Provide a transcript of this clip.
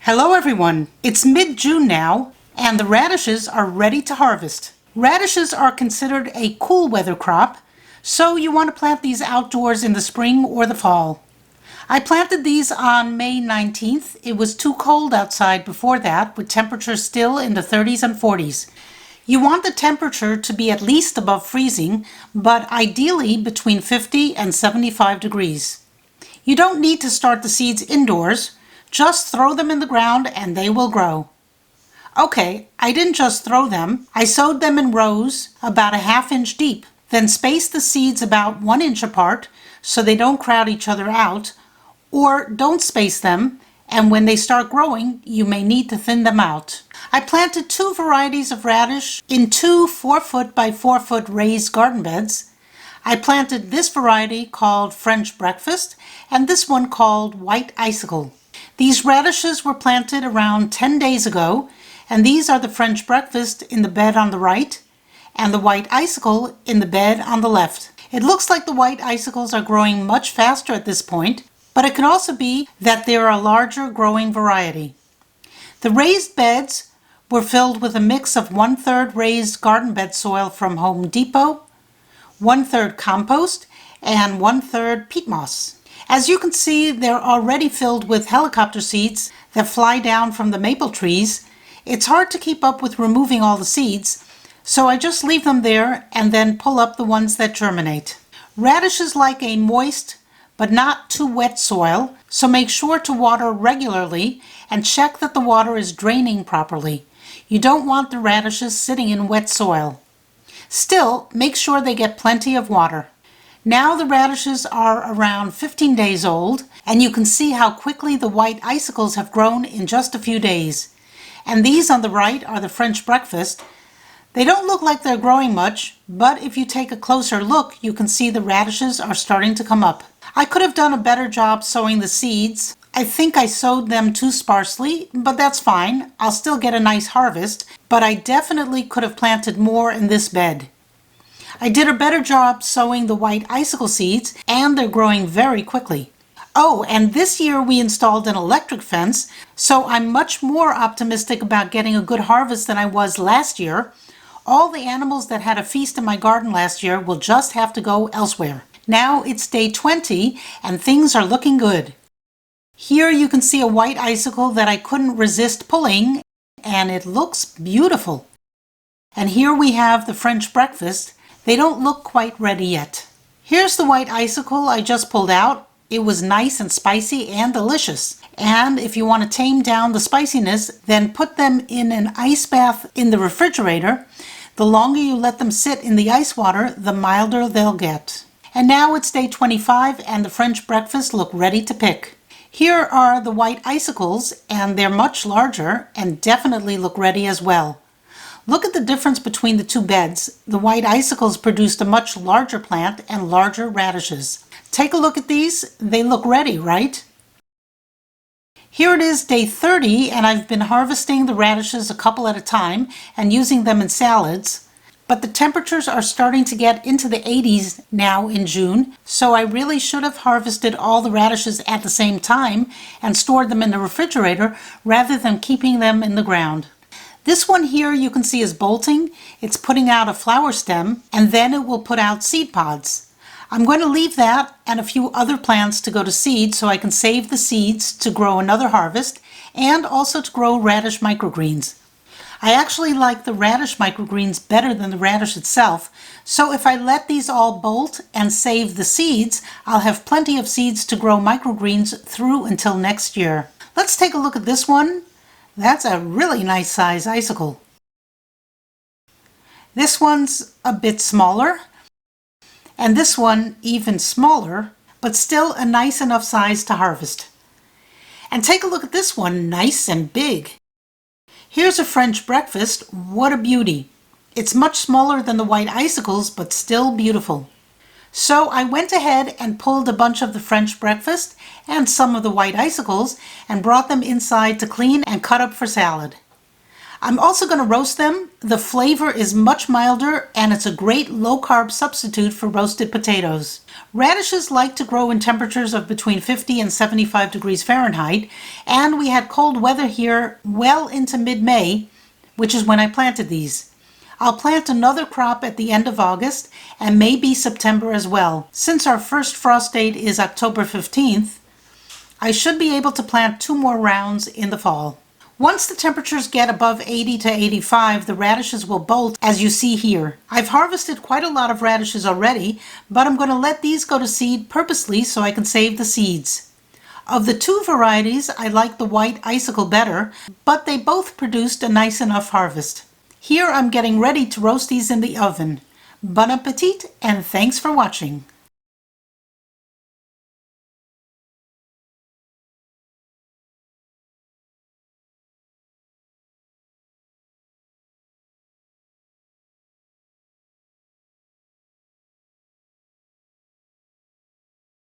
Hello everyone! It's mid-June now, and the radishes are ready to harvest. Radishes are considered a cool weather crop, so you want to plant these outdoors in the spring or the fall. I planted these on May 19th. It was too cold outside before that, with temperatures still in the 30s and 40s. You want the temperature to be at least above freezing, but ideally between 50 and 75 degrees. You don't need to start the seeds indoors. Just throw them in the ground and they will grow. Okay, I didn't just throw them. I sowed them in rows about a ½ inch deep. Then space the seeds about 1 inch apart so they don't crowd each other out, or don't space them, and when they start growing, you may need to thin them out. I planted 2 varieties of radish in 2 4-foot by 4-foot raised garden beds. I planted this variety called French Breakfast and this one called White Icicle. These radishes were planted around 10 days ago, and these are the French Breakfast in the bed on the right and the White Icicle in the bed on the left. It looks like the White Icicles are growing much faster at this point, but it can also be that they're a larger growing variety. The raised beds were filled with a mix of 1/3 raised garden bed soil from Home Depot, 1/3 compost, and 1/3 peat moss. As you can see, they're already filled with helicopter seeds that fly down from the maple trees. It's hard to keep up with removing all the seeds, so I just leave them there and then pull up the ones that germinate. Radishes like a moist but not too wet soil, so make sure to water regularly and check that the water is draining properly. You don't want the radishes sitting in wet soil. Still, make sure they get plenty of water. Now the radishes are around 15 days old, and you can see how quickly the white icicles have grown in just a few days. And these on the right are the French Breakfast. They don't look like they're growing much, but if you take a closer look, you can see the radishes are starting to come up. I could have done a better job sowing the seeds. I think I sowed them too sparsely, but that's fine. I'll still get a nice harvest, but I definitely could have planted more in this bed. I did a better job sowing the white icicle seeds, and they're growing very quickly. Oh, and this year we installed an electric fence, so I'm much more optimistic about getting a good harvest than I was last year. All the animals that had a feast in my garden last year will just have to go elsewhere. Now it's day 20 and things are looking good. Here you can see a white icicle that I couldn't resist pulling, and it looks beautiful. And here we have the French Breakfast. They don't look quite ready yet. Here's the white icicle I just pulled out. It was nice and spicy and delicious. And if you want to tame down the spiciness, then put them in an ice bath in the refrigerator. The longer you let them sit in the ice water, the milder they'll get. And now it's day 25 and the French Breakfast look ready to pick. Here are the white icicles, and they're much larger and definitely look ready as well. Look at the difference between the 2 beds. The white icicles produced a much larger plant and larger radishes. Take a look at these. They look ready, right? Here it is day 30, and I've been harvesting the radishes a couple at a time and using them in salads. But the temperatures are starting to get into the 80s now in June, so I really should have harvested all the radishes at the same time and stored them in the refrigerator rather than keeping them in the ground. This one here you can see is bolting. It's putting out a flower stem, and then it will put out seed pods. I'm going to leave that and a few other plants to go to seed so I can save the seeds to grow another harvest and also to grow radish microgreens. I actually like the radish microgreens better than the radish itself, so if I let these all bolt and save the seeds, I'll have plenty of seeds to grow microgreens through until next year. Let's take a look at this one. That's a really nice size icicle. This one's a bit smaller, and this one even smaller, but still a nice enough size to harvest. And take a look at this one, nice and big. Here's a French Breakfast. What a beauty. It's much smaller than the white icicles, but still beautiful. So I went ahead and pulled a bunch of the French Breakfast and some of the white icicles and brought them inside to clean and cut up for salad. I'm also going to roast them. The flavor is much milder and it's a great low-carb substitute for roasted potatoes. Radishes like to grow in temperatures of between 50 and 75 degrees Fahrenheit, and we had cold weather here well into mid-May, which is when I planted these. I'll plant another crop at the end of August and maybe September as well. Since our first frost date is October 15th, I should be able to plant 2 more rounds in the fall. Once the temperatures get above 80 to 85, the radishes will bolt, as you see here. I've harvested quite a lot of radishes already, but I'm going to let these go to seed purposely so I can save the seeds. Of the 2 varieties, I like the white Icicle better, but they both produced a nice enough harvest. Here I'm getting ready to roast these in the oven. Bon appetit and thanks for watching.